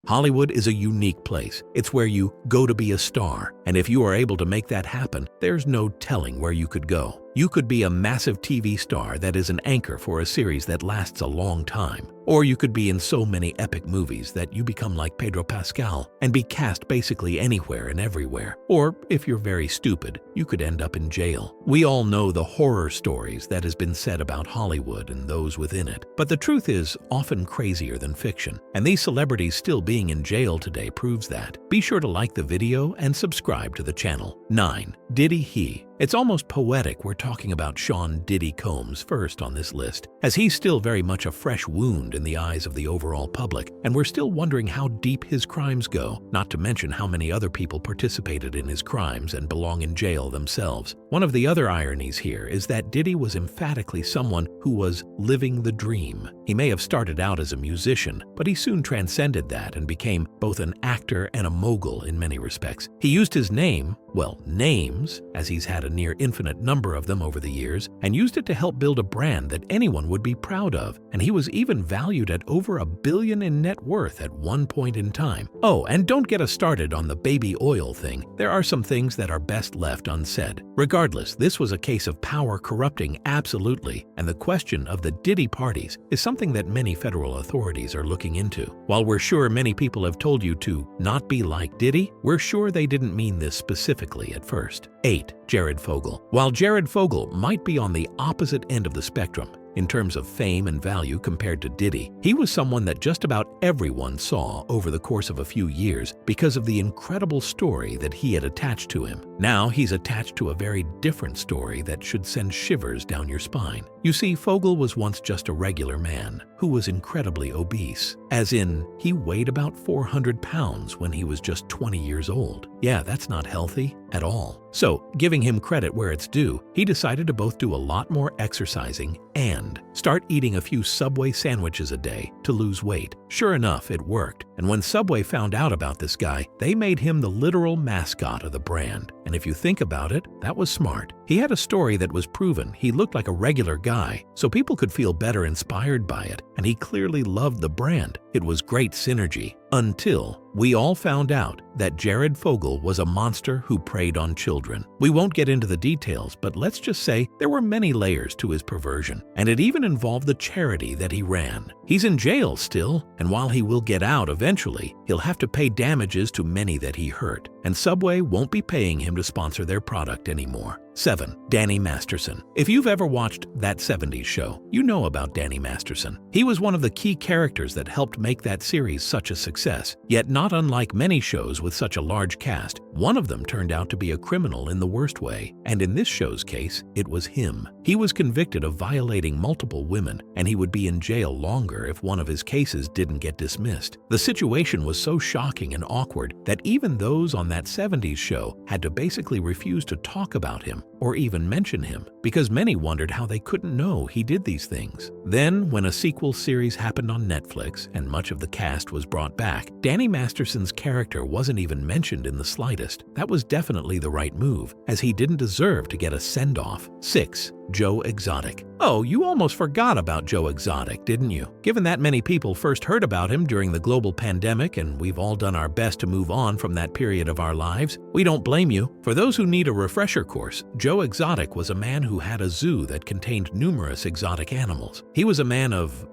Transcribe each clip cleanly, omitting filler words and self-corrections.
Hollywood is a unique place. It's where you go to be a star, and if you are able to make that happen, there's no telling where you could go. You could be a massive TV star that is an anchor for a series that lasts a long time. Or you could be in so many epic movies that you become like Pedro Pascal and be cast basically anywhere and everywhere. Or, if you're very stupid, you could end up in jail. We all know the horror stories that has been said about Hollywood and those within it. But the truth is often crazier than fiction. And these celebrities still being in jail today proves that. Be sure to like the video and subscribe to the channel. 9. Diddy He. It's almost poetic we're talking about Sean Diddy Combs first on this list, as he's still very much a fresh wound in the eyes of the overall public, and we're still wondering how deep his crimes go, not to mention how many other people participated in his crimes and belong in jail themselves. One of the other ironies here is that Diddy was emphatically someone who was living the dream. He may have started out as a musician, but he soon transcended that and became both an actor and a mogul in many respects. He used his name, well, names, as he's had a near infinite number of them over the years, and used it to help build a brand that anyone would be proud of, and he was even valued at over $1 billion in net worth at one point in time. Oh, and don't get us started on the baby oil thing. There are some things that are best left unsaid. Regardless, this was a case of power corrupting absolutely, and the question of the Diddy parties is something that many federal authorities are looking into. While we're sure many people have told you to not be like Diddy, we're sure they didn't mean this specifically at first. 8. Jared Fogle. While Jared Fogle might be on the opposite end of the spectrum in terms of fame and value compared to Diddy, he was someone that just about everyone saw over the course of a few years because of the incredible story that he had attached to him. Now he's attached to a very different story that should send shivers down your spine. You see, Fogle was once just a regular man who was incredibly obese, as in he weighed about 400 pounds when he was just 20 years old. Yeah, that's not healthy at all. So, giving him credit where it's due, he decided to both do a lot more exercising and start eating a few Subway sandwiches a day to lose weight. Sure enough, it worked. And when Subway found out about this guy, they made him the literal mascot of the brand. And if you think about it, that was smart. He had a story that was proven. He looked like a regular guy, so people could feel better inspired by it, and he clearly loved the brand. It was great synergy. Until we all found out that Jared Fogle was a monster who preyed on children. We won't get into the details, but let's just say there were many layers to his perversion, and it even involved the charity that he ran. He's in jail still, and while he will get out eventually, he'll have to pay damages to many that he hurt, and Subway won't be paying him to sponsor their product anymore. 7. Danny Masterson. If you've ever watched That 70s Show, you know about Danny Masterson. He was one of the key characters that helped make that series such a success. Yet not unlike many shows with such a large cast, one of them turned out to be a criminal in the worst way. And in this show's case, it was him. He was convicted of violating multiple women, and he would be in jail longer if one of his cases didn't get dismissed. The situation was so shocking and awkward that even those on That 70s Show had to basically refuse to talk about him or even mention him, because many wondered how they couldn't know he did these things. Then, when a sequel series happened on Netflix and much of the cast was brought back, Danny Masterson's character wasn't even mentioned in the slightest. That was definitely the right move, as he didn't deserve to get a send-off. 6. Joe Exotic. Oh, you almost forgot about Joe Exotic, didn't you? Given that many people first heard about him during the global pandemic, and we've all done our best to move on from that period of our lives, we don't blame you. For those who need a refresher course, Joe Exotic was a man who had a zoo that contained numerous exotic animals. He was a man of,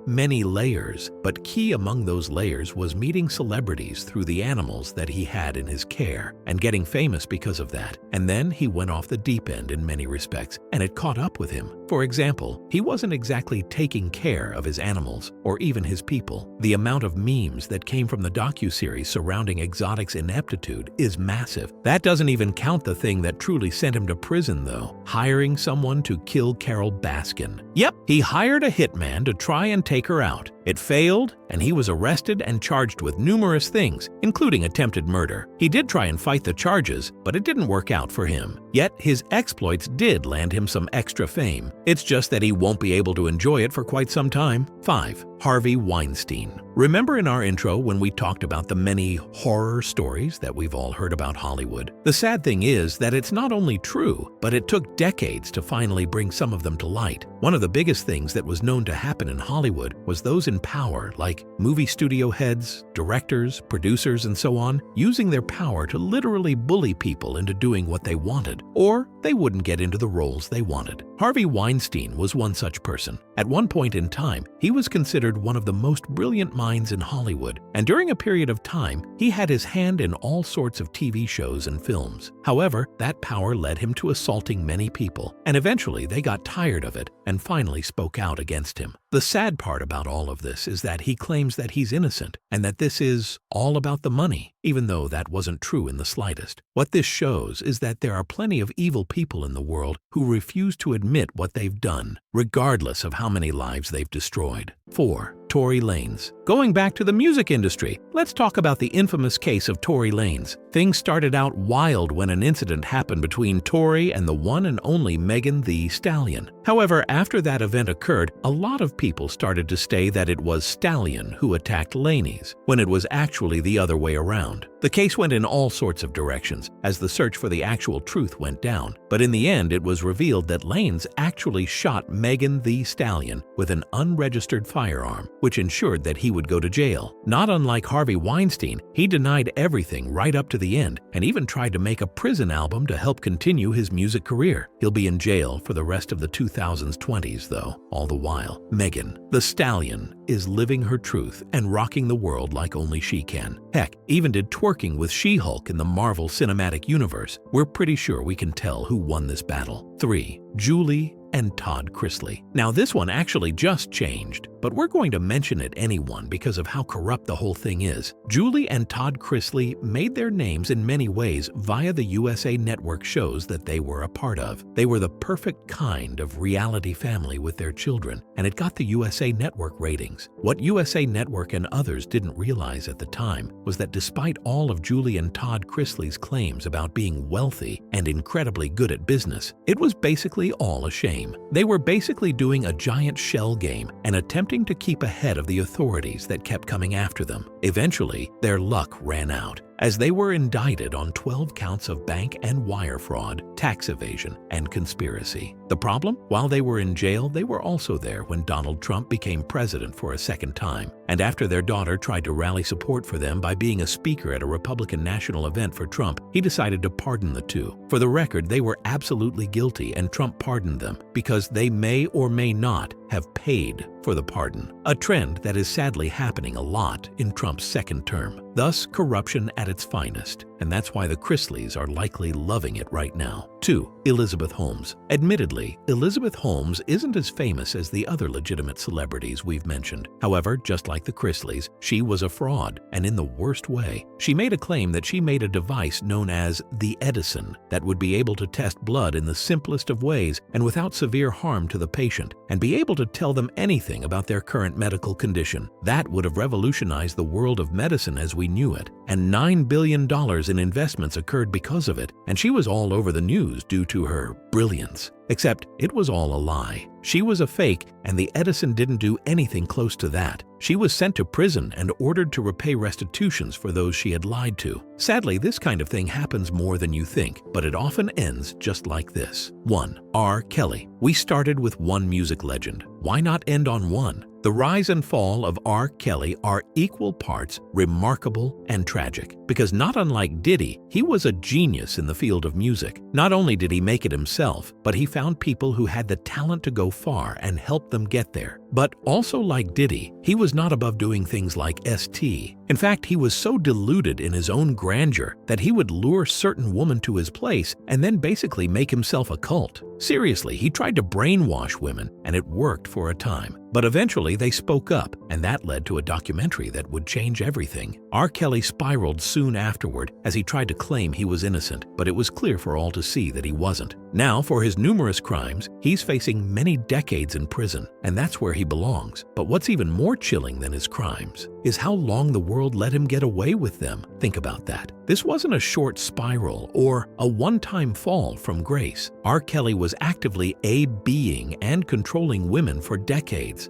many layers, but key among those layers was meeting celebrities through the animals that he had in his care and getting famous because of that. And then he went off the deep end in many respects, and it caught up with him. For example, he wasn't exactly taking care of his animals or even his people. The amount of memes that came from the docuseries surrounding Exotic's ineptitude is massive. That doesn't even count the thing that truly sent him to prison, though: hiring someone to kill Carole Baskin. Yep, he hired a hitman to try and take her out. It failed, and he was arrested and charged with numerous things, including attempted murder. He did try and fight the charges, but it didn't work out for him. Yet his exploits did land him some extra fame. It's just that he won't be able to enjoy it for quite some time. 5. Harvey Weinstein. Remember in our intro when we talked about the many horror stories that we've all heard about Hollywood? The sad thing is that it's not only true, but it took decades to finally bring some of them to light. One of the biggest things that was known to happen in Hollywood was those in power, like movie studio heads, directors, producers, and so on, using their power to literally bully people into doing what they wanted, or they wouldn't get into the roles they wanted. Harvey Weinstein was one such person. At one point in time, he was considered one of the most brilliant minds in Hollywood, and during a period of time, he had his hand in all sorts of TV shows and films. However, that power led him to assaulting many people, and eventually they got tired of it and finally spoke out against him. The sad part about all of this is that he claims that he's innocent and that this is all about the money, even though that wasn't true in the slightest. What this shows is that there are plenty of evil people in the world who refuse to admit what they've done, regardless of how many lives they've destroyed. 4. Tory Lanez. Going back to the music industry, let's talk about the infamous case of Tory Lanez. Things started out wild when an incident happened between Tory and the one and only Megan Thee Stallion. However, after that event occurred, a lot of people started to say that it was Stallion who attacked Lanez, when it was actually the other way around. The case went in all sorts of directions as the search for the actual truth went down, but in the end it was revealed that Lanez actually shot Megan Thee Stallion with an unregistered firearm, which ensured that he would go to jail. Not unlike Harvey Weinstein, he denied everything right up to the end and even tried to make a prison album to help continue his music career. He'll be in jail for the rest of the 2020s though. All the while, Megan Thee Stallion is living her truth and rocking the world like only she can. Heck, even did twerking with She-Hulk in the Marvel Cinematic Universe. We're pretty sure we can tell who won this battle. 3. Julie and Todd Chrisley. Now this one actually just changed, but we're going to mention it anyway because of how corrupt the whole thing is. Julie and Todd Chrisley made their names in many ways via the USA Network shows that they were a part of. They were the perfect kind of reality family with their children, and it got the USA Network ratings. What USA Network and others didn't realize at the time was that despite all of Julie and Todd Chrisley's claims about being wealthy and incredibly good at business, it was basically all a shame. They were basically doing a giant shell game and attempting to keep ahead of the authorities that kept coming after them. Eventually, their luck ran out, as they were indicted on 12 counts of bank and wire fraud, tax evasion, and conspiracy. The problem? While they were in jail, they were also there when Donald Trump became president for a second time. And after their daughter tried to rally support for them by being a speaker at a Republican national event for Trump, he decided to pardon the two. For the record, they were absolutely guilty and Trump pardoned them because they may or may not have paid for the pardon, a trend that is sadly happening a lot in Trump's second term. Thus, corruption at its finest, and that's why the Chrisleys are likely loving it right now. 2. Elizabeth Holmes. Admittedly, Elizabeth Holmes isn't as famous as the other legitimate celebrities we've mentioned. However, just like the Chrisleys, she was a fraud, and in the worst way. She made a claim that she made a device known as the Edison that would be able to test blood in the simplest of ways and without severe harm to the patient, and be able to tell them anything about their current medical condition. That would have revolutionized the world of medicine as we knew it, and $9 billion in investments occurred because of it, and she was all over the news due to her brilliance. Except it was all a lie. She was a fake, and the Edison didn't do anything close to that. She was sent to prison and ordered to repay restitutions for those she had lied to. Sadly, this kind of thing happens more than you think, but it often ends just like this. 1. R. Kelly. We started with one music legend. Why not end on one? The rise and fall of R. Kelly are equal parts remarkable and tragic, because not unlike Diddy, he was a genius in the field of music. Not only did he make it himself, but he found people who had the talent to go far and help them get there. But also like Diddy, he was not above doing things like ST. In fact, he was so deluded in his own grandeur that he would lure certain women to his place and then basically make himself a cult. Seriously, he tried to brainwash women, and it worked for a time. But eventually they spoke up, and that led to a documentary that would change everything. R. Kelly spiraled soon afterward as he tried to claim he was innocent, but it was clear for all to see that he wasn't. Now, for his numerous crimes, he's facing many decades in prison, and that's where he belongs. But what's even more chilling than his crimes is how long the world let him get away with them. Think about that. This wasn't a short spiral or a one-time fall from grace. R. Kelly was actively A-being and controlling women for decades.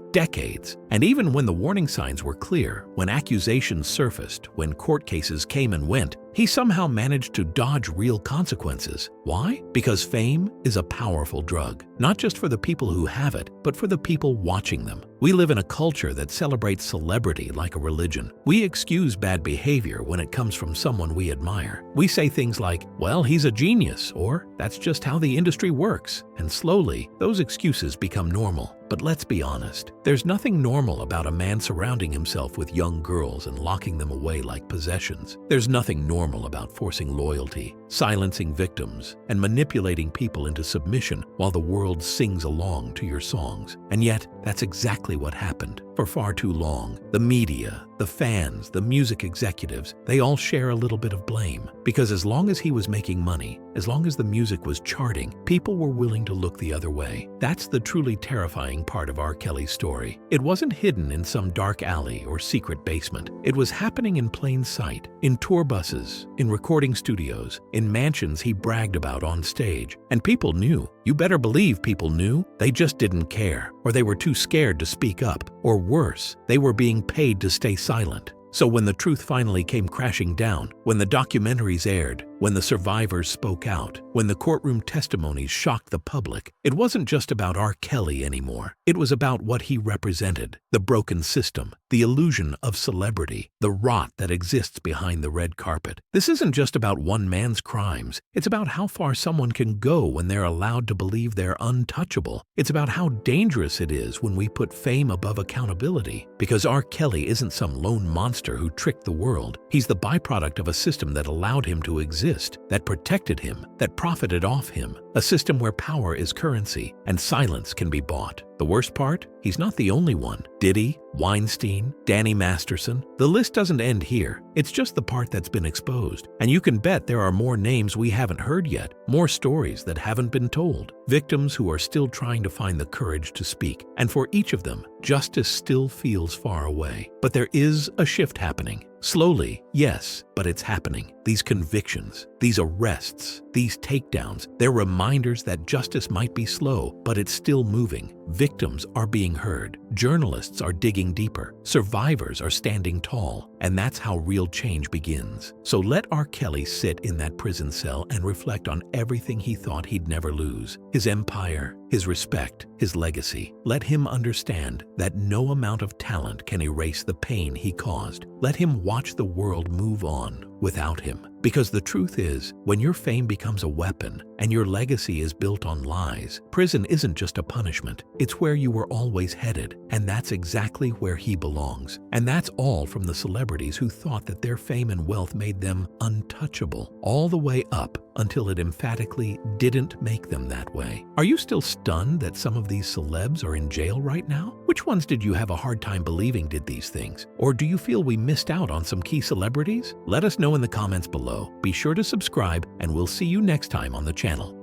And even when the warning signs were clear, when accusations surfaced, when court cases came and went, he somehow managed to dodge real consequences. Why? Because fame is a powerful drug, not just for the people who have it, but for the people watching them. We live in a culture that celebrates celebrity like a religion. We excuse bad behavior when it comes from someone we admire. We say things like, well, he's a genius, or that's just how the industry works. And slowly, those excuses become normal. But let's be honest, there's nothing normal about a man surrounding himself with young girls and locking them away like possessions. There's nothing normal about forcing loyalty, silencing victims, and manipulating people into submission while the world sings along to your songs. And yet, that's exactly what happened. For far too long, the media, the fans, the music executives, they all share a little bit of blame. Because as long as he was making money, as long as the music was charting, people were willing to look the other way. That's the truly terrifying part of R. Kelly's story. It wasn't hidden in some dark alley or secret basement. It was happening in plain sight, in tour buses, in recording studios, in mansions he bragged about on stage. And people knew. You better believe people knew. They just didn't care, or they were too scared to speak up, or worse, they were being paid to stay silent. So when the truth finally came crashing down, when the documentaries aired, when the survivors spoke out, when the courtroom testimonies shocked the public, it wasn't just about R. Kelly anymore. It was about what he represented, the broken system, the illusion of celebrity, the rot that exists behind the red carpet. This isn't just about one man's crimes. It's about how far someone can go when they're allowed to believe they're untouchable. It's about how dangerous it is when we put fame above accountability. Because R. Kelly isn't some lone monster who tricked the world. He's the byproduct of a system that allowed him to exist, that protected him, that profited off him. A system where power is currency and silence can be bought. The worst part? He's not the only one. Diddy, Weinstein, Danny Masterson. The list doesn't end here. It's just the part that's been exposed. And you can bet there are more names we haven't heard yet, more stories that haven't been told, victims who are still trying to find the courage to speak. And for each of them, justice still feels far away. But there is a shift happening. Slowly, yes, but it's happening. These convictions, these arrests, these takedowns, they're reminders that justice might be slow, but it's still moving. Victims are being heard. Journalists are digging deeper. Survivors are standing tall. And that's how real change begins. So let R. Kelly sit in that prison cell and reflect on everything he thought he'd never lose. His empire, his respect, his legacy. Let him understand that no amount of talent can erase the pain he caused. Let him watch the world move on without him. Because the truth is, when your fame becomes a weapon and your legacy is built on lies, prison isn't just a punishment. It's where you were always headed, and that's exactly where he belongs. And that's all from the celebrities who thought that their fame and wealth made them untouchable, all the way up until it emphatically didn't make them that way. Are you still stunned that some of these celebs are in jail right now? Which ones did you have a hard time believing did these things? Or do you feel we missed out on some key celebrities? Let us know in the comments below. Be sure to subscribe, and we'll see you next time on the channel.